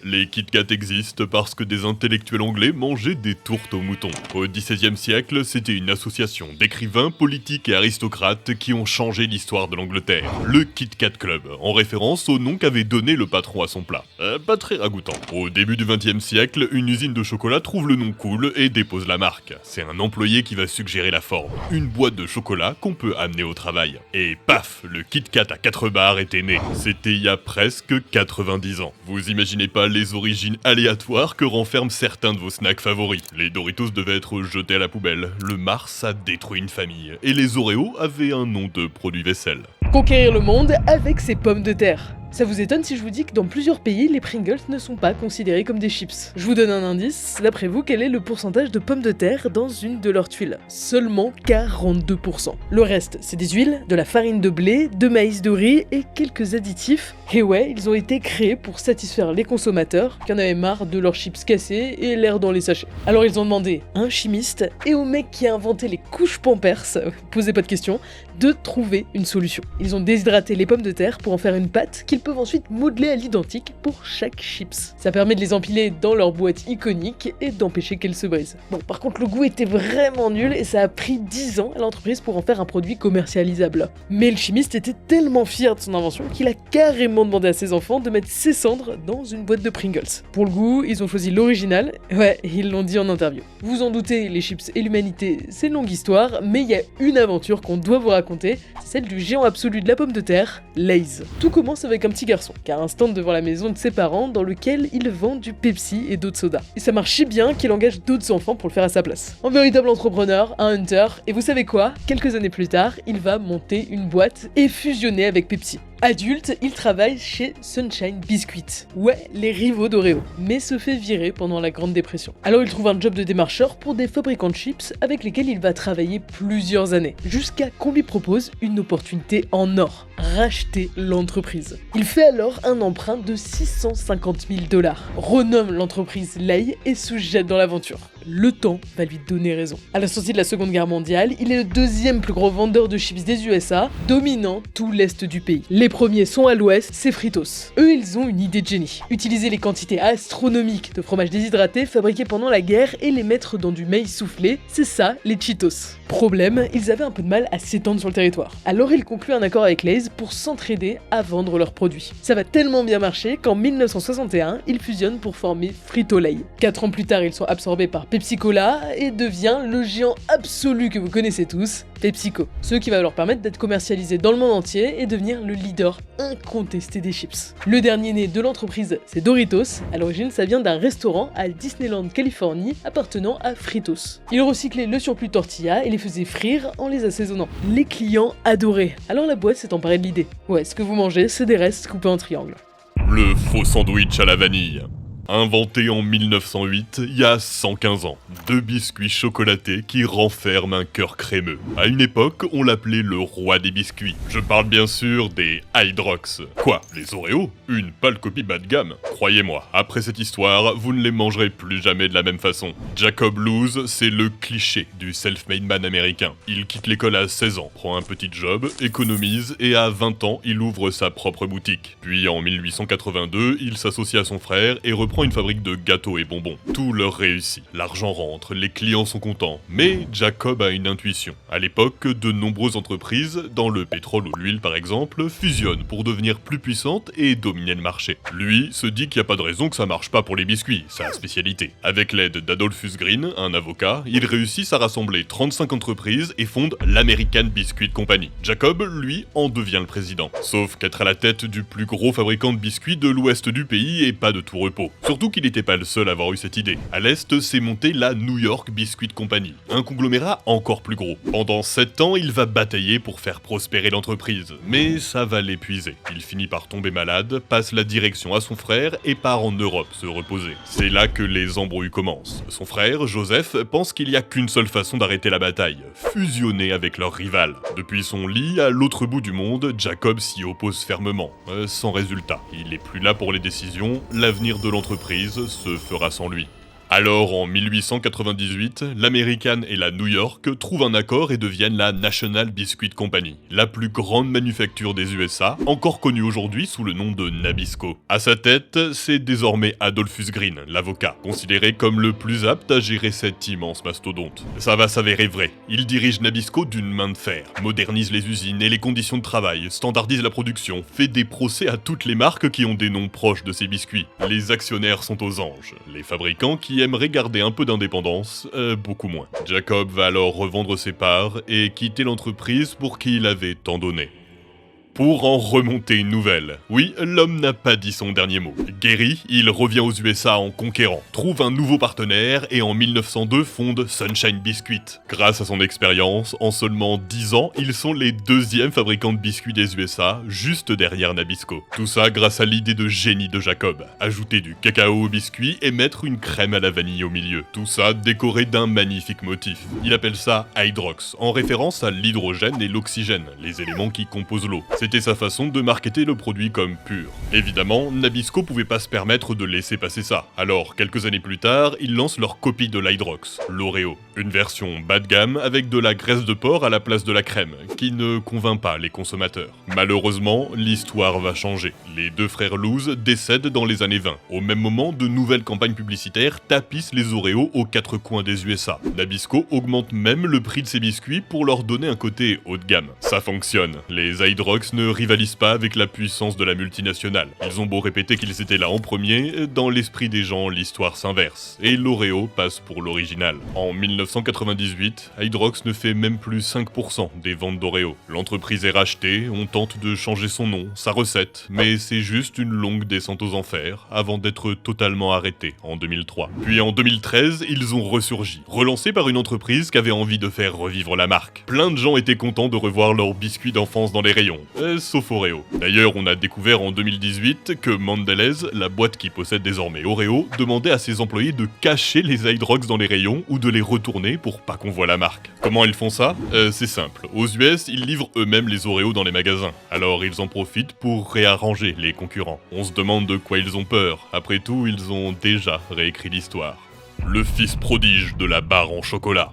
Les Kit Kat existent parce que des intellectuels anglais mangeaient des tourtes aux moutons. Au XVIe siècle, c'était une association d'écrivains, politiques et aristocrates qui ont changé l'histoire de l'Angleterre. Le Kit Kat Club, en référence au nom qu'avait donné le patron à son plat. Pas très ragoûtant. Au début du XXe siècle, une usine de chocolat trouve le nom cool et dépose la marque. C'est un employé qui va suggérer la forme. Une boîte de chocolat qu'on peut amener au travail. Et paf, le Kit Kat à 4 barres était né. C'était il y a presque 90 ans. Vous imaginez pas les origines aléatoires que renferment certains de vos snacks favoris. Les Doritos devaient être jetés à la poubelle, le Mars a détruit une famille, et les Oreos avaient un nom de produit vaisselle. Conquérir le monde avec ses pommes de terre. Ça vous étonne si je vous dis que dans plusieurs pays, les Pringles ne sont pas considérés comme des chips? Je vous donne un indice, d'après vous, quel est le pourcentage de pommes de terre dans une de leurs tuiles? Seulement 42%. Le reste, c'est des huiles, de la farine de blé, de maïs de riz et quelques additifs. Et ouais, ils ont été créés pour satisfaire les consommateurs qui en avaient marre de leurs chips cassés et l'air dans les sachets. Alors ils ont demandé à un chimiste et au mec qui a inventé les couches Pampers, posez pas de questions, de trouver une solution. Ils ont déshydraté les pommes de terre pour en faire une pâte qu'ils peuvent ensuite modeler à l'identique pour chaque chips. Ça permet de les empiler dans leur boîte iconique et d'empêcher qu'elles se brisent. Bon, par contre le goût était vraiment nul et ça a pris 10 ans à l'entreprise pour en faire un produit commercialisable. Mais le chimiste était tellement fier de son invention qu'il a carrément demandé à ses enfants de mettre ses cendres dans une boîte de Pringles. Pour le goût, ils ont choisi l'original, ouais, ils l'ont dit en interview. Vous en doutez, les chips et l'humanité, c'est une longue histoire, mais il y a une aventure qu'on doit vous raconter, c'est celle du géant absolu de la pomme de terre, Lay's. Tout commence avec un petit garçon qui a un stand devant la maison de ses parents dans lequel il vend du Pepsi et d'autres sodas. Et ça marche si bien qu'il engage d'autres enfants pour le faire à sa place. Un véritable entrepreneur, un hunter, et vous savez quoi? Quelques années plus tard, il va monter une boîte et fusionner avec Pepsi. Adulte, il travaille chez Sunshine Biscuit. Ouais, les rivaux d'Oreo. Mais se fait virer pendant la Grande Dépression. Alors il trouve un job de démarcheur pour des fabricants de chips avec lesquels il va travailler plusieurs années. Jusqu'à qu'on lui propose une opportunité en or. Racheter l'entreprise. Il fait alors un emprunt de 650 000 $, renomme l'entreprise Lay et se jette dans l'aventure. Le temps va lui donner raison. À la sortie de la Seconde Guerre mondiale, il est le deuxième plus gros vendeur de chips des USA, dominant tout l'est du pays. Les premiers sont à l'ouest, c'est Fritos. Eux, ils ont une idée de génie. Utiliser les quantités astronomiques de fromage déshydraté fabriqués pendant la guerre et les mettre dans du maïs soufflé, c'est ça, les Cheetos. Problème, ils avaient un peu de mal à s'étendre sur le territoire. Alors ils concluent un accord avec Lay's pour s'entraider à vendre leurs produits. Ça va tellement bien marcher qu'en 1961, ils fusionnent pour former Frito-Lay. 4 ans plus tard, ils sont absorbés par Pepsi Cola et devient le géant absolu que vous connaissez tous, PepsiCo. Ce qui va leur permettre d'être commercialisés dans le monde entier et devenir le leader incontesté des chips. Le dernier né de l'entreprise, c'est Doritos. À l'origine, ça vient d'un restaurant à Disneyland, Californie, appartenant à Fritos. Ils recyclaient le surplus tortilla et les faisaient frire en les assaisonnant. Les clients adoraient. Alors la boîte s'est emparée de l'idée. Ouais, ce que vous mangez, c'est des restes coupés en triangle. Le faux sandwich à la vanille. Inventé en 1908, il y a 115 ans, 2 biscuits chocolatés qui renferment un cœur crémeux. À une époque, on l'appelait le roi des biscuits. Je parle bien sûr des Hydrox. Quoi, les Oreos? Une pâle copie bas de gamme. Croyez-moi, après cette histoire, vous ne les mangerez plus jamais de la même façon. Jacob Lose, c'est le cliché du self-made man américain. Il quitte l'école à 16 ans, prend un petit job, économise et à 20 ans, il ouvre sa propre boutique. Puis en 1882, il s'associe à son frère et reprend une fabrique de gâteaux et bonbons. Tout leur réussit. L'argent rentre, les clients sont contents. Mais Jacob a une intuition. À l'époque, de nombreuses entreprises, dans le pétrole ou l'huile par exemple, fusionnent pour devenir plus puissantes et dominer le marché. Lui se dit qu'il n'y a pas de raison que ça marche pas pour les biscuits, sa spécialité. Avec l'aide d'Adolphus Green, un avocat, ils réussissent à rassembler 35 entreprises et fondent l'American Biscuit Company. Jacob, lui, en devient le président. Sauf qu'être à la tête du plus gros fabricant de biscuits de l'ouest du pays est pas de tout repos. Surtout qu'il n'était pas le seul à avoir eu cette idée. À l'est, s'est montée la New York Biscuit Company, un conglomérat encore plus gros. Pendant 7 ans, il va batailler pour faire prospérer l'entreprise, mais ça va l'épuiser. Il finit par tomber malade, passe la direction à son frère et part en Europe se reposer. C'est là que les embrouilles commencent. Son frère, Joseph, pense qu'il n'y a qu'une seule façon d'arrêter la bataille, fusionner avec leur rival. Depuis son lit, à l'autre bout du monde, Jacob s'y oppose fermement, sans résultat. Il n'est plus là pour les décisions, l'avenir de l'entreprise se fera sans lui. Alors, en 1898, l'American et la New York trouvent un accord et deviennent la National Biscuit Company, la plus grande manufacture des USA, encore connue aujourd'hui sous le nom de Nabisco. À sa tête, c'est désormais Adolphus Green, l'avocat, considéré comme le plus apte à gérer cet immense mastodonte. Ça va s'avérer vrai, il dirige Nabisco d'une main de fer, modernise les usines et les conditions de travail, standardise la production, fait des procès à toutes les marques qui ont des noms proches de ces biscuits. Les actionnaires sont aux anges, les fabricants qui aimeraient garder un peu d'indépendance, beaucoup moins. Jacob va alors revendre ses parts et quitter l'entreprise pour qui il avait tant donné. Pour en remonter une nouvelle. Oui, l'homme n'a pas dit son dernier mot. Guéri, il revient aux USA en conquérant, trouve un nouveau partenaire et en 1902 fonde Sunshine Biscuit. Grâce à son expérience, en seulement 10 ans, ils sont les deuxièmes fabricants de biscuits des USA, juste derrière Nabisco. Tout ça grâce à l'idée de génie de Jacob, ajouter du cacao au biscuit et mettre une crème à la vanille au milieu. Tout ça décoré d'un magnifique motif. Il appelle ça Hydrox, en référence à l'hydrogène et l'oxygène, les éléments qui composent l'eau. C'était sa façon de marketer le produit comme pur. Évidemment, Nabisco pouvait pas se permettre de laisser passer ça. Alors, quelques années plus tard, ils lancent leur copie de l'Hydrox, l'Oreo. Une version bas de gamme avec de la graisse de porc à la place de la crème, qui ne convainc pas les consommateurs. Malheureusement, l'histoire va changer. Les deux frères Loose décèdent dans les années 20. Au même moment, de nouvelles campagnes publicitaires tapissent les Oreos aux quatre coins des USA. Nabisco augmente même le prix de ses biscuits pour leur donner un côté haut de gamme. Ça fonctionne. Les Hydrox ne rivalisent pas avec la puissance de la multinationale. Ils ont beau répéter qu'ils étaient là en premier, dans l'esprit des gens, l'histoire s'inverse, et l'Oreo passe pour l'original. En 1998, Hydrox ne fait même plus 5% des ventes d'Oreo. L'entreprise est rachetée, on tente de changer son nom, sa recette, mais c'est juste une longue descente aux enfers, avant d'être totalement arrêté en 2003. Puis en 2013, ils ont ressurgi, relancés par une entreprise qui avait envie de faire revivre la marque. Plein de gens étaient contents de revoir leurs biscuits d'enfance dans les rayons. Sauf Oreo. D'ailleurs, on a découvert en 2018 que Mondelez, la boîte qui possède désormais Oreo, demandait à ses employés de cacher les Hydrox dans les rayons ou de les retourner pour pas qu'on voit la marque. Comment ils font ça? C'est simple. Aux US, ils livrent eux-mêmes les Oreos dans les magasins. Alors ils en profitent pour réarranger les concurrents. On se demande de quoi ils ont peur. Après tout, ils ont déjà réécrit l'histoire. Le fils prodige de la barre en chocolat.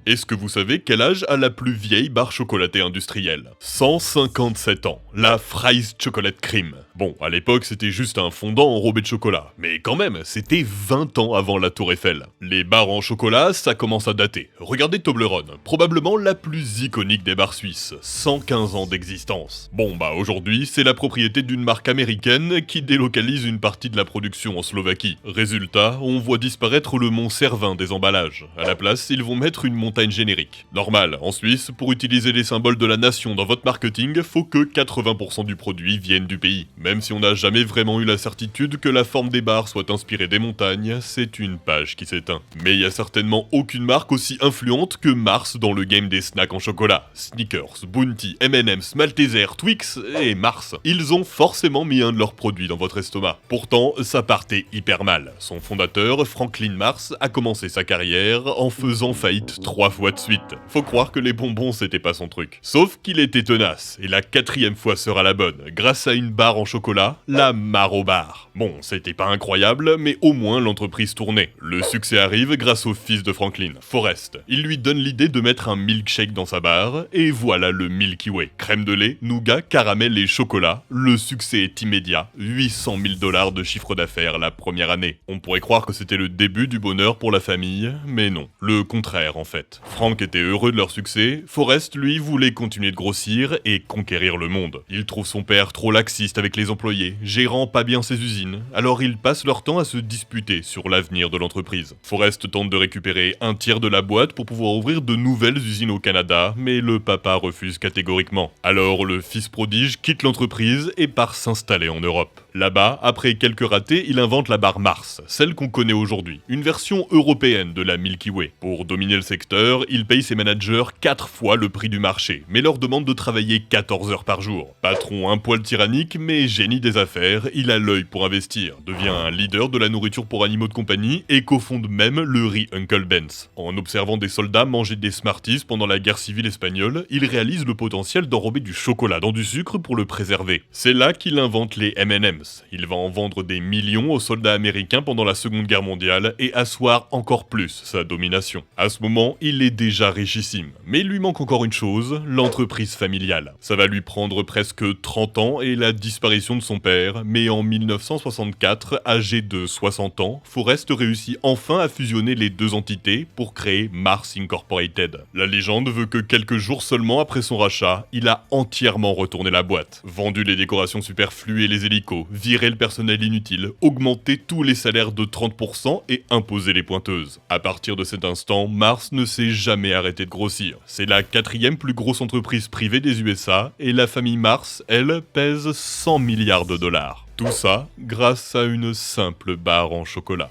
Est-ce que vous savez quel âge a la plus vieille barre chocolatée industrielle? 157 ans, la Fry's Chocolate Cream. Bon, à l'époque, c'était juste un fondant enrobé de chocolat, mais quand même, c'était 20 ans avant la Tour Eiffel. Les barres en chocolat, ça commence à dater. Regardez Toblerone, probablement la plus iconique des barres suisses, 115 ans d'existence. Bon, bah aujourd'hui, c'est la propriété d'une marque américaine qui délocalise une partie de la production en Slovaquie. Résultat, on voit disparaître le mont Cervin des emballages. À la place, ils vont mettre une montagne générique. Normal, en Suisse, pour utiliser les symboles de la nation dans votre marketing, faut que 80% du produit vienne du pays. Même si on n'a jamais vraiment eu la certitude que la forme des barres soit inspirée des montagnes, c'est une page qui s'éteint. Mais il y a certainement aucune marque aussi influente que Mars dans le game des snacks en chocolat. Snickers, Bounty, M&M's, Malteser, Twix et Mars. Ils ont forcément mis un de leurs produits dans votre estomac. Pourtant, ça partait hyper mal. Son fondateur, Franklin Mars, a commencé sa carrière en faisant faillite 3 fois de suite. Faut croire que les bonbons c'était pas son truc. Sauf qu'il était tenace, et la 4e fois sera la bonne, grâce à une barre en chocolat, la Maro Bar. Bon, c'était pas incroyable, mais au moins l'entreprise tournait. Le succès arrive grâce au fils de Franklin, Forrest. Il lui donne l'idée de mettre un milkshake dans sa barre, et voilà le Milky Way. Crème de lait, nougat, caramel et chocolat. Le succès est immédiat, 800 000 $ de chiffre d'affaires la première année. On pourrait croire que c'était le début du bonheur pour la famille, mais non. Le contraire en fait. Frank était heureux de leur succès, Forrest lui voulait continuer de grossir et conquérir le monde. Il trouve son père trop laxiste avec les employés, gérant pas bien ses usines, alors ils passent leur temps à se disputer sur l'avenir de l'entreprise. Forrest tente de récupérer un tiers de la boîte pour pouvoir ouvrir de nouvelles usines au Canada, mais le papa refuse catégoriquement. Alors le fils prodige quitte l'entreprise et part s'installer en Europe. Là-bas, après quelques ratés, il invente la barre Mars, celle qu'on connaît aujourd'hui, une version européenne de la Milky Way. Pour dominer le secteur, il paye ses managers 4 fois le prix du marché, mais leur demande de travailler 14 heures par jour. Patron un poil tyrannique, mais génie des affaires, il a l'œil pour investir, devient un leader de la nourriture pour animaux de compagnie et cofonde même le riz Uncle Ben's. En observant des soldats manger des Smarties pendant la guerre civile espagnole, il réalise le potentiel d'enrober du chocolat dans du sucre pour le préserver. C'est là qu'il invente les M&M's, Il va en vendre des millions aux soldats américains pendant la Seconde Guerre mondiale et asseoir encore plus sa domination. À ce moment, il est déjà richissime. Mais il lui manque encore une chose, l'entreprise familiale. Ça va lui prendre presque 30 ans et la disparition de son père, mais en 1964, âgé de 60 ans, Forrest réussit enfin à fusionner les deux entités pour créer Mars Incorporated. La légende veut que quelques jours seulement après son rachat, il a entièrement retourné la boîte, vendu les décorations superflues et les hélicos, viré le personnel inutile, augmenté tous les salaires de 30% et imposé les pointeuses. À partir de cet instant, Mars ne s'est jamais arrêté de grossir. C'est la 4e plus grosse entreprise privée des USA et la famille Mars, elle, pèse 100 milliards de dollars. Tout ça grâce à une simple barre en chocolat.